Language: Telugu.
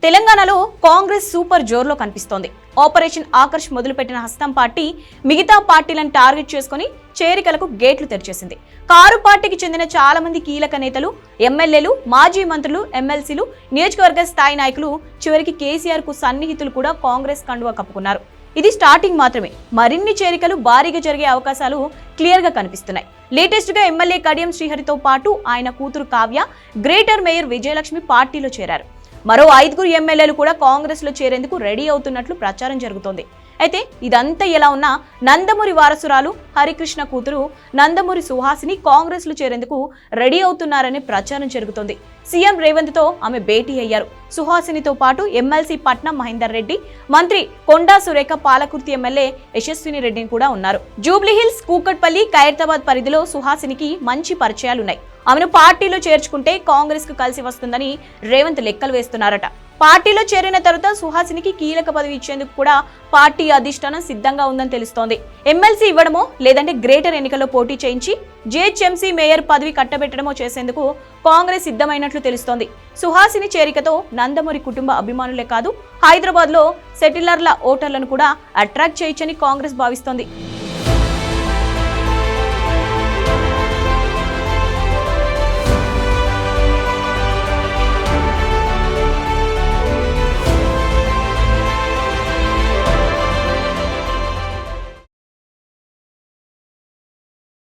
తెలంగాణలో కాంగ్రెస్ సూపర్ జోర్లో కనిపిస్తోంది. ఆపరేషన్ ఆకర్ష్ మొదలుపెట్టిన హస్తం పార్టీ మిగతా పార్టీలను టార్గెట్ చేసుకుని చేరికలకు గేట్లు తెరిచేసింది. కారు పార్టీకి చెందిన చాలా మంది కీలక నేతలు, ఎమ్మెల్యేలు, మాజీ మంత్రులు, ఎమ్మెల్సీలు, నియోజకవర్గ స్థాయి నాయకులు, చివరికి కేసీఆర్ కు సన్నిహితులు కూడా కాంగ్రెస్ కండువా కప్పుకున్నారు. ఇది స్టార్టింగ్ మాత్రమే. మరిన్ని చేరికలు భారీగా జరిగే అవకాశాలు క్లియర్ గా కనిపిస్తున్నాయి. లేటెస్ట్ గా ఎమ్మెల్యే కడియం శ్రీహరితో పాటు ఆయన కూతురు కావ్య, గ్రేటర్ మేయర్ విజయలక్ష్మి పార్టీలో చేరారు. మరో 5 ఎమ్మెల్యేలు కూడా కాంగ్రెస్ లో చేరేందుకు రెడీ అవుతున్నట్లు ప్రచారం జరుగుతోంది. అయితే ఇదంతా ఎలా ఉన్నా నందమూరి వారసురాలు హరికృష్ణ కూతురు నందమూరి సుహాసిని కాంగ్రెస్ లో చేరేందుకు రెడీ అవుతున్నారనే ప్రచారం జరుగుతోంది. సీఎం రేవంత్ తో ఆమె భేటీ అయ్యారు. సుహాసినితో పాటు ఎమ్మెల్సీ పట్నం మహేందర్ రెడ్డి, మంత్రి కొండా సురేఖ, పాలకుర్తి ఎమ్మెల్యే యశస్విని రెడ్డిని కూడా ఉన్నారు. జూబ్లీహిల్స్, కూకట్పల్లి, ఖైరతాబాద్ పరిధిలో సుహాసినికి మంచి పరిచయాలున్నాయి. ఆమెను పార్టీలో చేర్చుకుంటే కాంగ్రెస్ కు కలిసి వస్తుందని రేవంత్ లెక్కలు వేస్తున్నారట. పార్టీలో చేరిన తర్వాత సుహాసినికి కీలక పదవి ఇచ్చేందుకు కూడా పార్టీ అధిష్టానం సిద్ధంగా ఉందని తెలుస్తోంది. ఎమ్మెల్సీ ఇవ్వడమో లేదంటే గ్రేటర్ ఎన్నికల్లో పోటీ చేయించి జీహెచ్ఎంసీ మేయర్ పదవి కట్టబెట్టడమో చేసేందుకు కాంగ్రెస్ సిద్ధమైనట్లు తెలుస్తోంది. సుహాసిని చేరికతో నందమూరి కుటుంబ అభిమానులే కాదు, హైదరాబాద్ లో సెటిలర్ల ఓటర్లను కూడా అట్రాక్ట్ చేయొచ్చని కాంగ్రెస్ భావిస్తోంది.